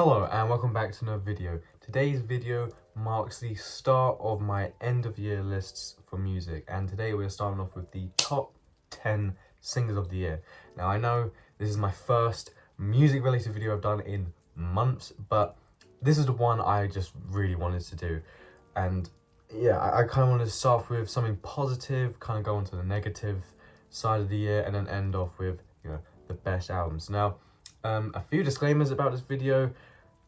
Hello and welcome back to another video. Today's video marks the start of my end of year lists for music, and today we're starting off with the top 10 singers of the year. Now I know this is my first music related video I've done in months, but this is the one I just really wanted to do. And yeah, I kind of wanted to start off with something positive, kind of go on to the negative side of the year, and then end off with, the best albums. Now, a few disclaimers about this video.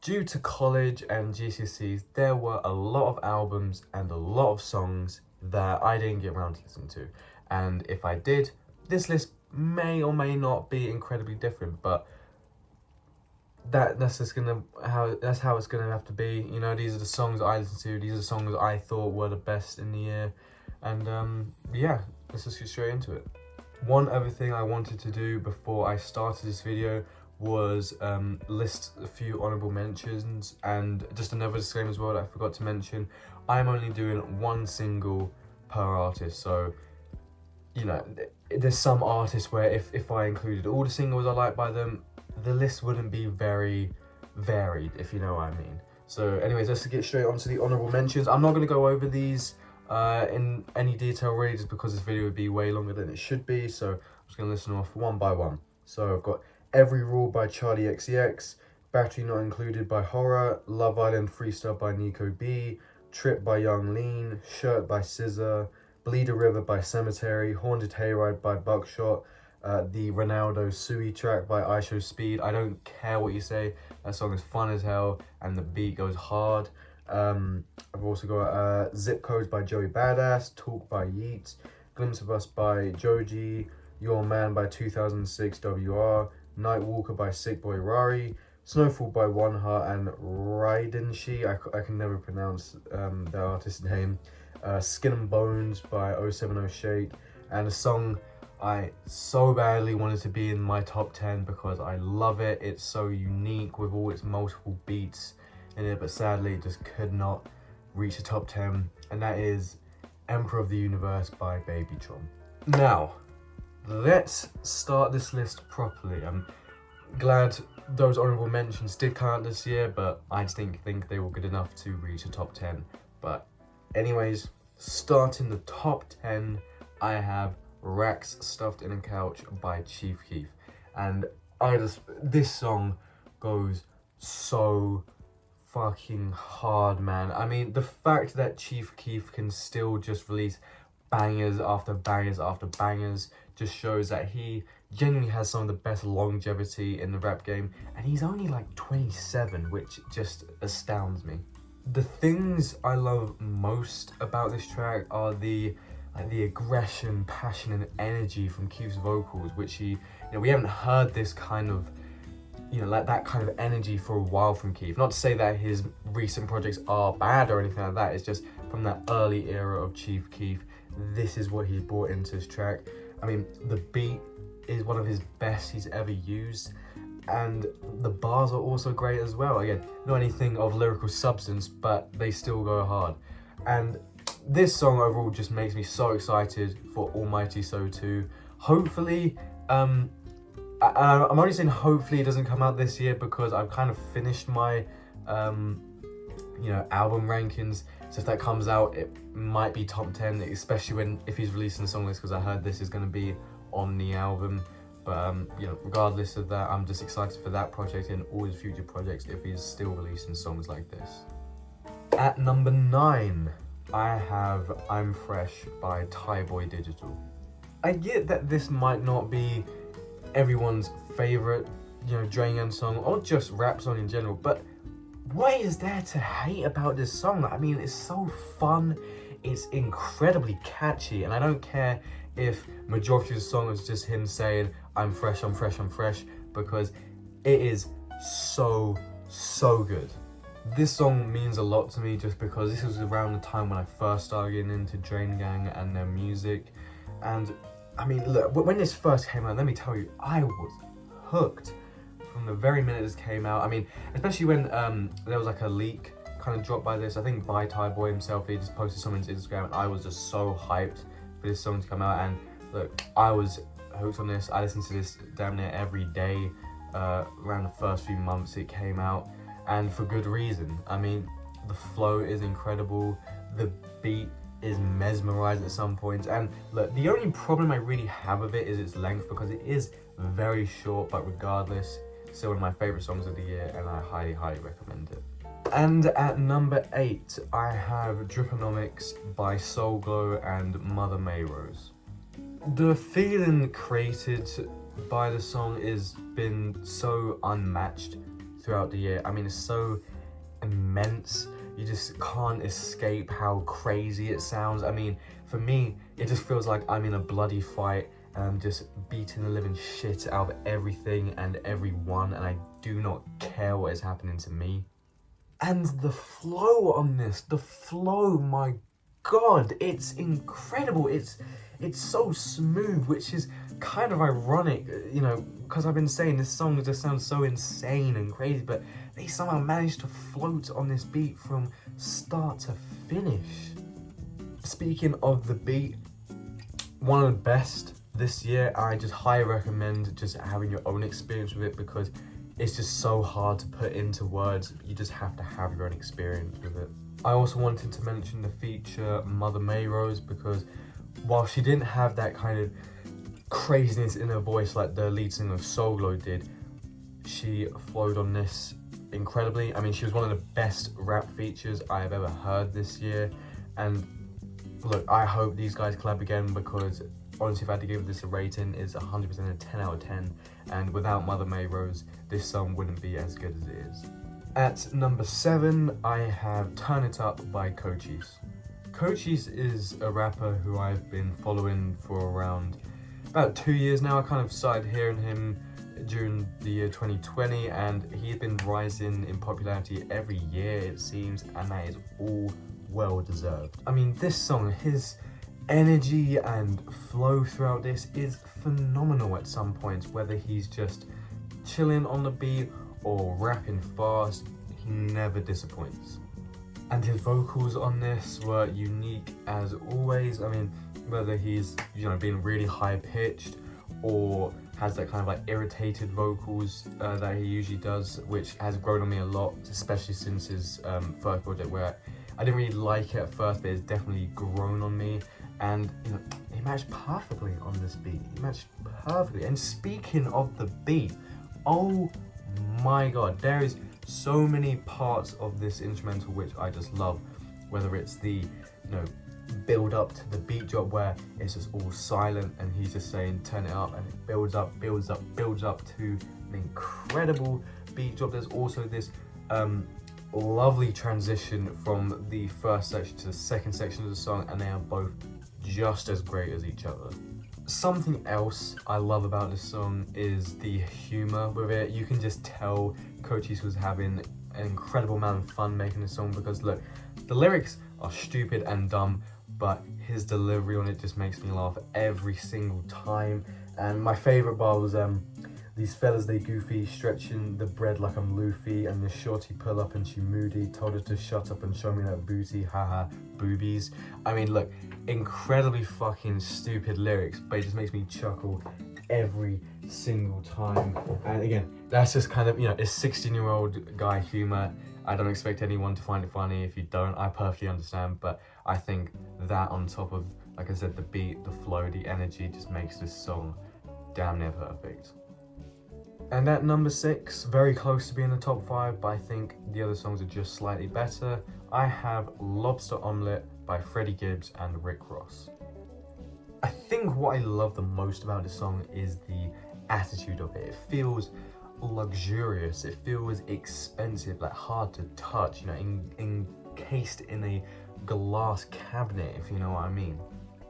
Due to college and GCSEs, there were a lot of albums and a lot of songs that I didn't get around to listen to. And if I did, this list may or may not be incredibly different, but that's how it's gonna have to be. You know, these are the songs I listened to, these are the songs I thought were the best in the year. And yeah, let's just get straight into it. One other thing I wanted to do before I started this video was list a few honorable mentions, and just another disclaimer as well that I forgot to mention. I'm only doing one single per artist, so there's some artists where if I included all the singles I like by them, the list wouldn't be very varied, if you know what I mean. So anyways, let's get straight onto the honorable mentions. I'm not going to go over these in any detail really, just because this video would be way longer than it should be, so I'm just going to listen off one by one. So I've got Every Rule by Charli XCX, Battery Not Included by Horror, Love Island Freestyle by Nico B, Trip by Young Lean, Shirt by SZA, Bleed a River by Cemetery, Haunted Hayride by Buckshot, the Ronaldo Sui track by IShowSpeed. I don't care what you say, that song is fun as hell and the beat goes hard. I've also got Zip Codes by Joey Badass, Talk by Yeats, Glimpse of Us by Joji, Your Man by 2006 WR, Nightwalker by Sick Boy Rari, Snowfall by One Heart and Raidenshi, I can never pronounce the artist's name, Skin and Bones by 070 Shade, and a song I so badly wanted to be in my top 10 because I love it. It's so unique with all its multiple beats in it, but sadly it just could not reach the top 10, and that is Emperor of the Universe by Babytron. Now, let's start this list properly. I'm glad those honorable mentions did come out this year, but I just didn't think they were good enough to reach the top 10. But anyways, starting the top 10, I have Racks Stuffed in a Couch by Chief Keef. And this song goes so fucking hard, man. I mean, the fact that Chief Keef can still just release bangers after bangers after bangers just shows that he genuinely has some of the best longevity in the rap game, and he's only like 27, which just astounds me. The things I love most about this track are the aggression, passion and energy from Keef's vocals, which we haven't heard this kind of that kind of energy for a while from Keef. Not to say that his recent projects are bad or anything like that, it's just from that early era of Chief Keef, this is what he brought into his track. I mean, the beat is one of his best he's ever used, and the bars are also great as well. Again, not anything of lyrical substance, but they still go hard. And this song overall just makes me so excited for Almighty So 2. Hopefully, I'm only saying hopefully it doesn't come out this year because I've kind of finished my album rankings. So if that comes out, it might be top 10, especially if he's releasing the song list, because I heard this is going to be on the album. But regardless of that, I'm just excited for that project and all his future projects if he's still releasing songs like this. At number 9, I have I'm Fresh by Tyboy Digital. I get that this might not be everyone's favorite Drain song or just rap song in general, but what is there to hate about this song? I mean, it's so fun, it's incredibly catchy, and I don't care if majority of the song is just him saying I'm fresh, I'm fresh, I'm fresh, because it is so good. This song means a lot to me just because this was around the time when I first started getting into Drain Gang and their music. And I mean, look, when this first came out, let me tell you, I was hooked from the very minute this came out. I mean, especially when there was like a leak kind of dropped by this, I think by Tyboy himself. He just posted something to Instagram, and I was just so hyped for this song to come out. And look, I was hooked on this. I listened to this damn near every day around the first few months it came out. and for good reason. I mean, the flow is incredible, the beat is mesmerized at some points, and look, the only problem I really have with it is its length, because it is very short, but regardless, still one of my favorite songs of the year, and I highly recommend it. And at number 8, I have Driponomics by Soul Glo and Mother Mayrose. The feeling created by the song has been so unmatched throughout the year. I mean, it's so immense. You just can't escape how crazy it sounds. I mean, for me, it just feels like I'm in a bloody fight and I'm just beating the living shit out of everything and everyone, and I do not care what is happening to me. And the flow on this, my God, it's incredible. It's so smooth, which is kind of ironic, you know, because I've been saying this song just sounds so insane and crazy, but they somehow managed to float on this beat from start to finish. Speaking of the beat, one of the best this year. I just highly recommend just having your own experience with it, because it's just so hard to put into words. You just have to have your own experience with it. I also wanted to mention the feature Mother Mayrose, because while she didn't have that kind of craziness in her voice like the lead singer of Soul Glo did, she flowed on this incredibly. I mean, she was one of the best rap features I have ever heard this year, and look, I hope these guys collab again, because honestly, if I had to give this a rating, it's 100% a 10 out of 10, and without Mother Mayrose, this song wouldn't be as good as it is. At number 7, I have Turn It Up by Cochise. Cochise is a rapper who I've been following for around about 2 years now. I kind of started hearing him during the year 2020, and he's been rising in popularity every year, it seems, and that is all well deserved. I mean, this song, his energy and flow throughout this is phenomenal at some points, whether he's just chilling on the beat or rapping fast, he never disappoints. And his vocals on this were unique as always. I mean, whether he's, you know, being really high pitched or has that kind of like irritated vocals that he usually does, which has grown on me a lot, especially since his first project, where I didn't really like it at first, but it's definitely grown on me. And you know, he matched perfectly on this beat. He matched perfectly. And speaking of the beat, oh my God, there is so many parts of this instrumental which I just love. Whether it's the, you know, build up to the beat drop where it's just all silent and he's just saying turn it up, and it builds up to an incredible beat drop. There's also this lovely transition from the first section to the second section of the song, and they are both just as great as each other. Something else I love about this song is the humor with it. You can just tell Cochise was having an incredible amount of fun making this song, because look, the lyrics are stupid and dumb, but his delivery on it just makes me laugh every single time. And my favorite bar was these fellas they goofy, stretching the bread like I'm Luffy, and the shorty pull up and she moody, told her to shut up and show me that booty, haha, boobies. I mean, look, incredibly fucking stupid lyrics, but it just makes me chuckle every single time. And again, that's just kind of, you know, it's 16-year-old guy humor. I don't expect anyone to find it funny. If you don't, I perfectly understand, but I think that on top of, like I said, the beat, the flow, the energy just makes this song damn near perfect. And at number 6, very close to being in the top 5, but I think the other songs are just slightly better, I have Lobster Omelette by Freddie Gibbs and Rick Ross. I think what I love the most about this song is the attitude of it. It feels luxurious, it feels expensive, like hard to touch, you know, encased in a glass cabinet, if you know what I mean.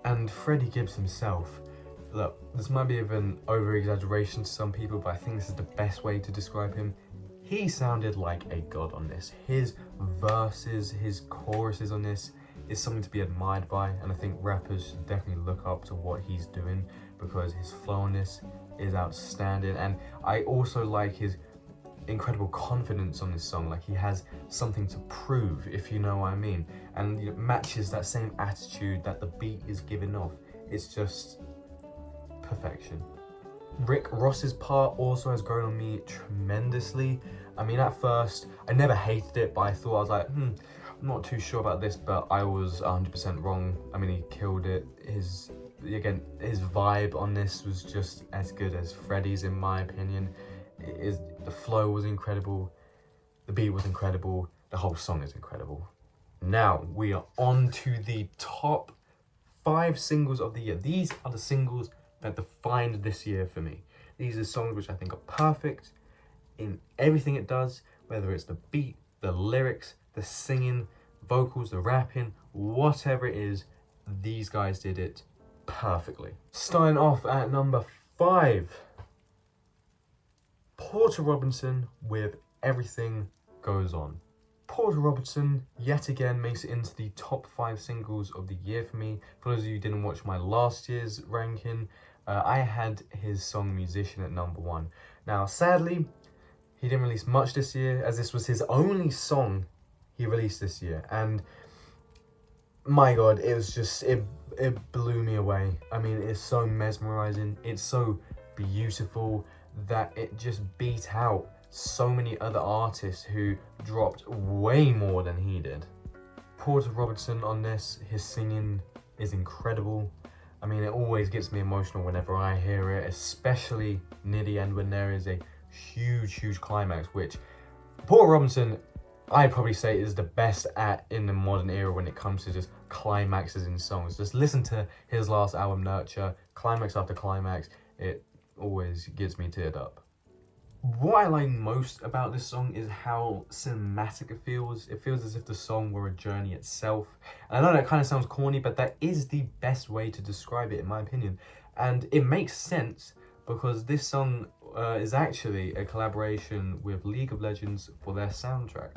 And Freddie Gibbs himself, look, this might be of an over-exaggeration to some people, but I think this is the best way to describe him. He sounded like a god on this. His verses, his choruses on this is something to be admired by, and I think rappers should definitely look up to what he's doing, because his flow on this is outstanding. And I also like his incredible confidence on this song. Like, he has something to prove, if you know what I mean, and it matches that same attitude that the beat is giving off. It's just perfection. Rick Ross's part also has grown on me tremendously. I mean, at first, I never hated it, but I was like, I'm not too sure about this, but I was 100% wrong. I mean, he killed it. His vibe on this was just as good as Freddie's, in my opinion. The flow was incredible, the beat was incredible, the whole song is incredible. Now, we are on to the top 5 singles of the year. These are the singles that defined this year for me. These are songs which I think are perfect in everything it does, whether it's the beat, the lyrics, the singing, vocals, the rapping, whatever it is, these guys did it perfectly. Starting off at number 5, Porter Robinson with Everything Goes On. Porter Robinson yet again makes it into the top 5 singles of the year for me. For those of you who didn't watch my last year's ranking, I had his song Musician at number 1. Now sadly, he didn't release much this year, as this was his only song he released this year, and my god, it was just, it blew me away. I mean, it's so mesmerizing, it's so beautiful that it just beat out so many other artists who dropped way more than he did. Porter Robinson on this, his singing is incredible. I mean, it always gets me emotional whenever I hear it, especially near the end when there is a huge climax, which Porter Robinson, I'd probably say, is the best at in the modern era when it comes to just climaxes in songs. Just listen to his last album, Nurture, climax after climax, it always gets me teared up. What I like most about this song is how cinematic it feels. It feels as if the song were a journey itself. And I know that kind of sounds corny, but that is the best way to describe it, in my opinion. And it makes sense because this song is actually a collaboration with League of Legends for their soundtrack.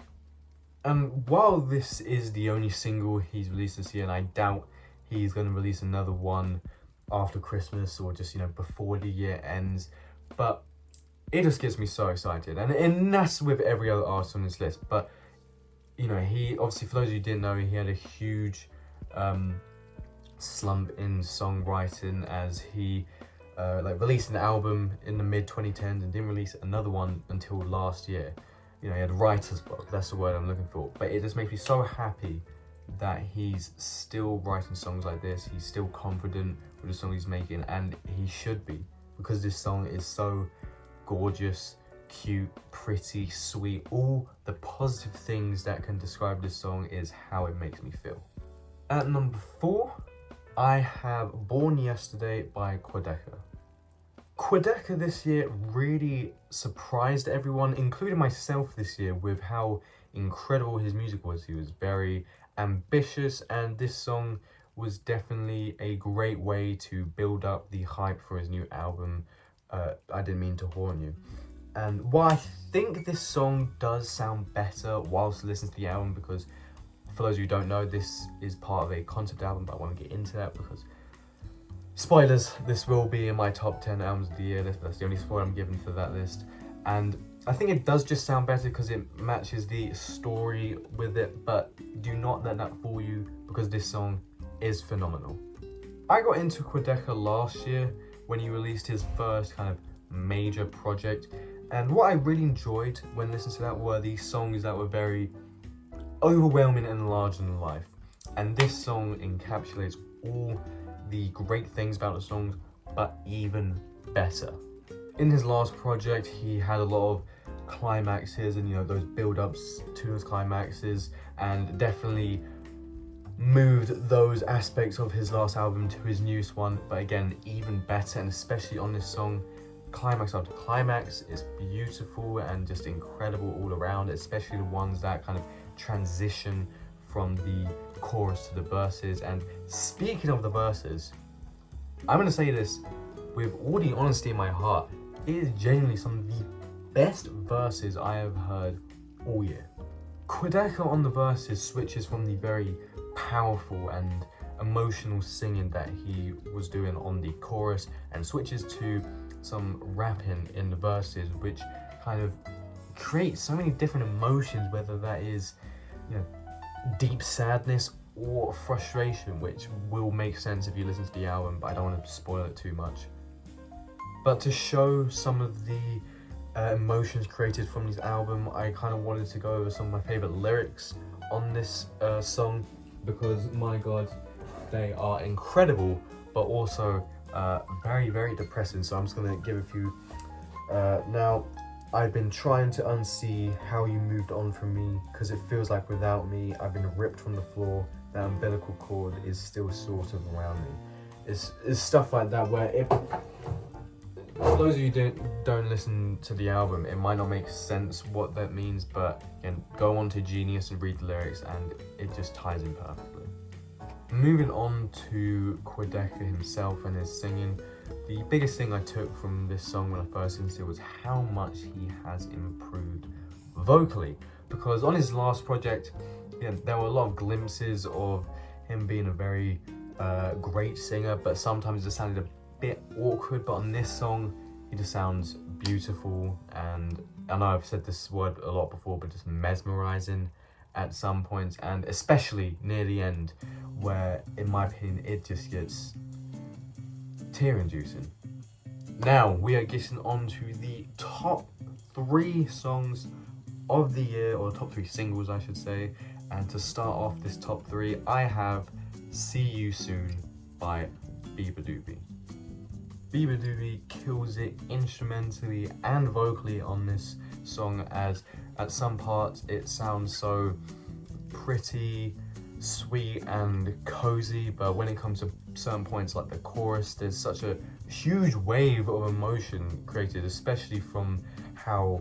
And while this is the only single he's released this year, and I doubt he's going to release another one after Christmas or just, before the year ends, but it just gets me so excited. And that's with every other artist on this list. But, he, obviously, for those of you who didn't know, he had a huge slump in songwriting as he released an album in the mid-2010s and didn't release another one until last year. He had writer's block, that's the word I'm looking for. But it just makes me so happy that he's still writing songs like this. He's still confident with the song he's making, and he should be, because this song is so gorgeous, cute, pretty, sweet. All the positive things that can describe this song is how it makes me feel. At number 4, I have Born Yesterday by Quadeca. Quadeca this year really surprised everyone, including myself this year, with how incredible his music was. He was very ambitious, and this song was definitely a great way to build up the hype for his new album, I Didn't Mean to Horn You. And while I think this song does sound better whilst listening to the album, because for those of you who don't know, this is part of a concept album, but I want to get into that because spoilers, this will be in my top 10 albums of the year. That's the only spoiler I'm giving for that list. And I think it does just sound better because it matches the story with it, but do not let that fool you because this song is phenomenal. I got into Quadeca last year when he released his first kind of major project, and what I really enjoyed when listening to that were these songs that were very overwhelming and larger than life. And this song encapsulates all the great things about the songs, but even better. In his last project, he had a lot of climaxes and those build-ups to those climaxes, and definitely moved those aspects of his last album to his newest one, but again, even better. And especially on this song, climax after climax is beautiful and just incredible all around, especially the ones that kind of transition from the chorus to the verses. And speaking of the verses, I'm going to say this with all the honesty in my heart, it is genuinely some of the best verses I have heard all year. Quadeca on the verses switches from the very powerful and emotional singing that he was doing on the chorus and switches to some rapping in the verses, which kind of creates so many different emotions, whether that is deep sadness or frustration, which will make sense if you listen to the album, but I don't want to spoil it too much. But to show some of the emotions created from this album. I kind of wanted to go over some of my favorite lyrics on this song, because my god, they are incredible, but also very, very depressing. So I'm just gonna give a few. Now, I've been trying to unsee how you moved on from me, because it feels like without me, I've been ripped from the floor. That umbilical cord is still sort of around me. It's stuff like that where it. For those of you who don't listen to the album, it might not make sense what that means, but again, go on to Genius and read the lyrics, and it just ties in perfectly. Moving on to Quadeca himself and his singing, the biggest thing I took from this song when I first listened to it was how much he has improved vocally. Because on his last project, there were a lot of glimpses of him being a very great singer, but sometimes it just sounded a bit awkward. But on this song, he just sounds beautiful, and I know I've said this word a lot before, but just mesmerizing at some points, and especially near the end, where in my opinion it just gets tear-inducing. Now we are getting on to the top 3 songs of the year, or top 3 singles I should say, and to start off this top 3 I have See You Soon by Beabadoobee. Beabadoobee kills it instrumentally and vocally on this song, as at some parts it sounds so pretty, sweet and cozy, but when it comes to certain points like the chorus, there's such a huge wave of emotion created, especially from how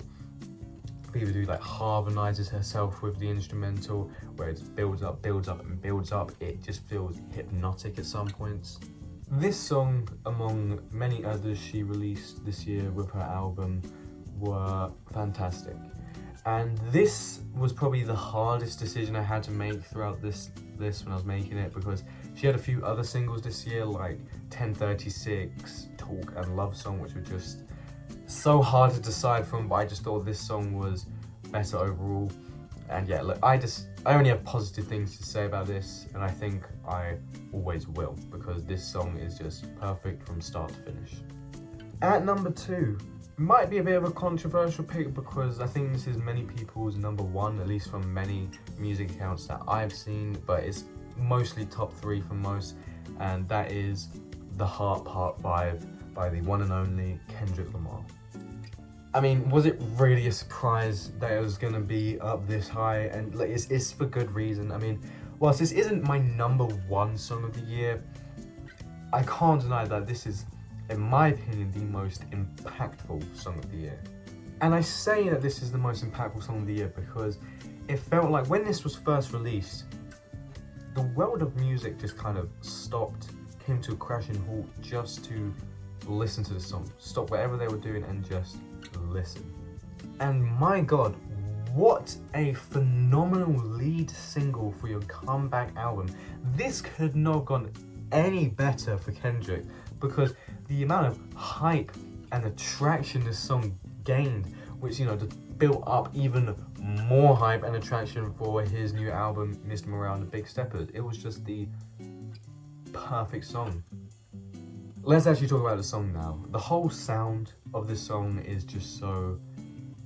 Beabadoobee like harmonizes herself with the instrumental, where it builds up and builds up. It just feels hypnotic at some points. This song, among many others she released this year with her album, were fantastic. And this was probably the hardest decision I had to make throughout this list when I was making it, because she had a few other singles this year like 1036, Talk and Love Song, which were just so hard to decide from, but I just thought this song was better overall. And yeah, look, I only have positive things to say about this, and I think I always will, because this song is just perfect from start to finish. At number 2, might be a bit of a controversial pick, because I think this is many people's number 1, at least from many music accounts that I've seen, but it's mostly top 3 for most, and that is The Heart Part 5 by the one and only Kendrick Lamar. I mean, was it really a surprise that it was gonna be up this high? And like, it's for good reason. I mean, whilst this isn't my number 1 song of the year, I can't deny that this is, in my opinion, the most impactful song of the year. And I say that this is the most impactful song of the year because it felt like when this was first released, the world of music just kind of stopped, came to a crashing halt just to listen to the song. Stop whatever they were doing and just listen. And my god, what a phenomenal lead single for your comeback album. This could not have gone any better for Kendrick, because the amount of hype and attraction this song gained, which, you know, just built up even more hype and attraction for his new album, Mr. Morale and the Big Steppers. It was just the perfect song. Let's actually talk about the song now. The whole sound of this song is just so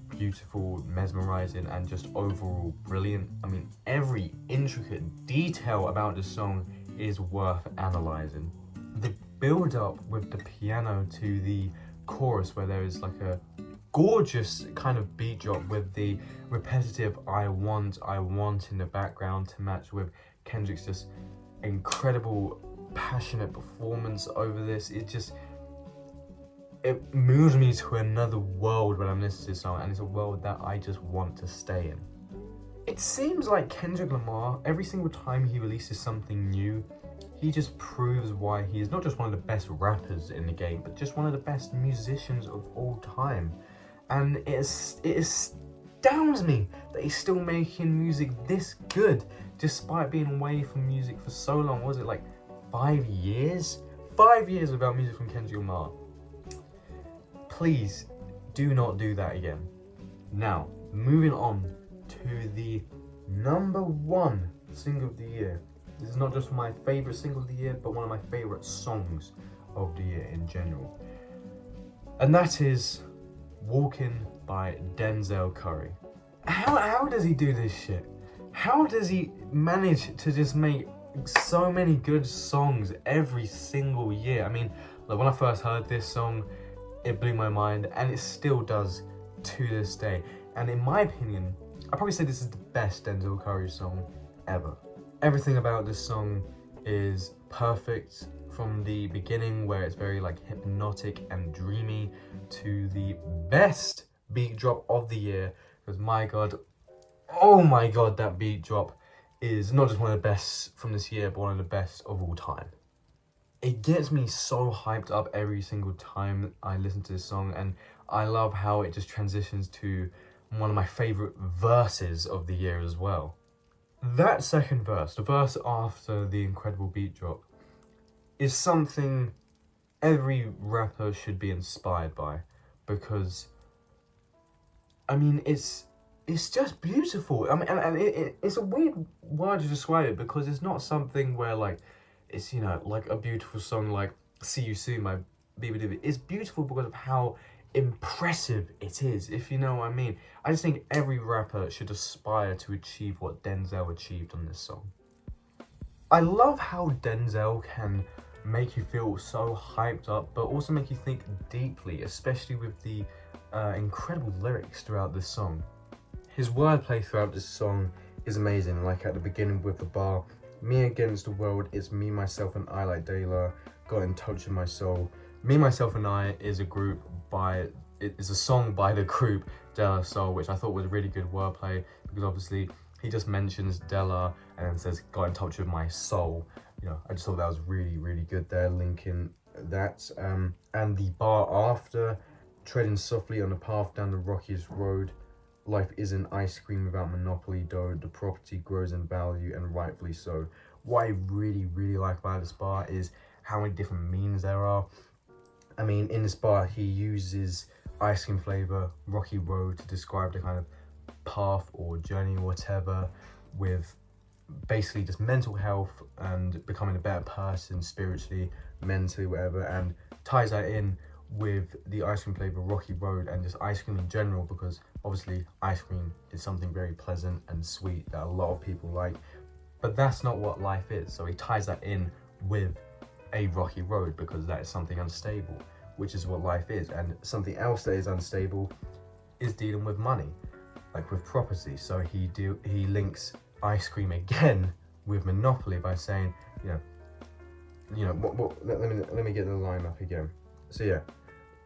beautiful, mesmerizing, and just overall brilliant. I mean, every intricate detail about the song is worth analyzing. The build up with the piano to the chorus, where there is like a gorgeous kind of beat drop with the repetitive I want in the background to match with Kendrick's just incredible passionate performance over this. It moves me to another world when I'm listening to this song, and it's a world that I just want to stay in. It seems like Kendrick Lamar, every single time he releases something new, he just proves why he is not just one of the best rappers in the game, but just one of the best musicians of all time. And it astounds me that he's still making music this good, despite being away from music for so long. Was it like 5 years? 5 years without music from Kendrick Lamar. Please do not do that again. Now, moving on to the number 1 single of the year. This is not just my favourite single of the year, but one of my favourite songs of the year in general. And that is Walking by Denzel Curry. How does he do this shit? How does he manage to just make so many good songs every single year? I mean, like when I first heard this song, it blew my mind, and it still does to this day. And in my opinion, I'd probably say this is the best Denzel Curry song ever. Everything about this song is perfect, from the beginning where it's very like hypnotic and dreamy to the best beat drop of the year, because my god, oh my god, that beat drop is not just one of the best from this year, but one of the best of all time. It gets me so hyped up every single time I listen to this song, and I love how it just transitions to one of my favorite verses of the year as well. That second verse, the verse after the incredible beat drop, is something every rapper should be inspired by, because I mean it's just beautiful. I mean, and it's a weird word to describe it, because it's not something where like it's, you know, like a beautiful song like See You Soon by BBD. It's beautiful because of how impressive it is, if you know what I mean. I just think every rapper should aspire to achieve what Denzel achieved on this song. I love how Denzel can make you feel so hyped up, but also make you think deeply, especially with the incredible lyrics throughout this song. His wordplay throughout this song is amazing, like at the beginning with the bar, "Me against the world, it's me, myself and I like De La, got in touch with my soul." Me, Myself and I is a song by the group De La Soul, which I thought was really good wordplay, because obviously he just mentions De La and then says, "got in touch with my soul." You know, I just thought that was really, really good there, linking that. And the bar after, "treading softly on the path down the rockiest road, life isn't ice cream without monopoly dough, the property grows in value and rightfully so." What I really, really like about this bar is how many different meanings there are. I mean, in this bar, he uses ice cream flavor, rocky road to describe the kind of path or journey or whatever, with basically just mental health and becoming a better person spiritually, mentally, whatever, and ties that in with the ice cream flavor rocky road and just ice cream in general, because obviously ice cream is something very pleasant and sweet that a lot of people like, but that's not what life is. So he ties that in with a rocky road, because that is something unstable, which is what life is. And something else that is unstable is dealing with money, like with property. So he links ice cream again with monopoly by saying, let me get the line up again. So yeah,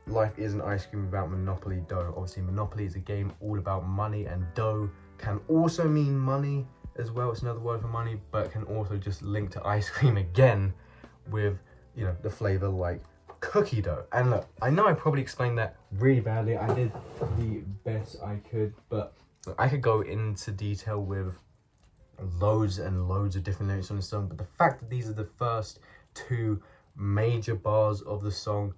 life isn't ice cream without monopoly dough. Obviously Monopoly is a game all about money, and dough can also mean money as well. It's another word for money, but can also just link to ice cream again with, you know, the flavor like cookie dough. And look, I know I probably explained that really badly. I did the best I could, but look, I could go into detail with loads and loads of different lyrics on the song, but the fact that these are the first two major bars of the song,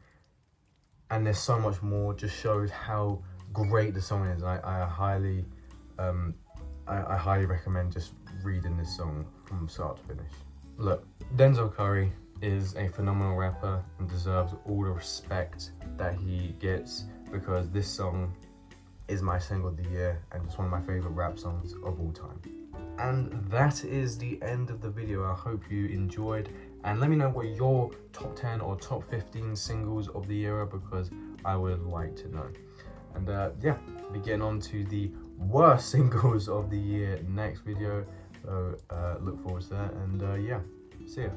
and there's so much more, just shows how great the song is. I highly recommend just reading this song from start to finish. Look, Denzel Curry is a phenomenal rapper and deserves all the respect that he gets, because this song is my single of the year and it's one of my favorite rap songs of all time. And that is the end of the video. I hope you enjoyed, and let me know what your top 10 or top 15 singles of the year are, because I would like to know. And yeah, be getting on to the worst singles of the year next video, so look forward to that, and yeah, see ya.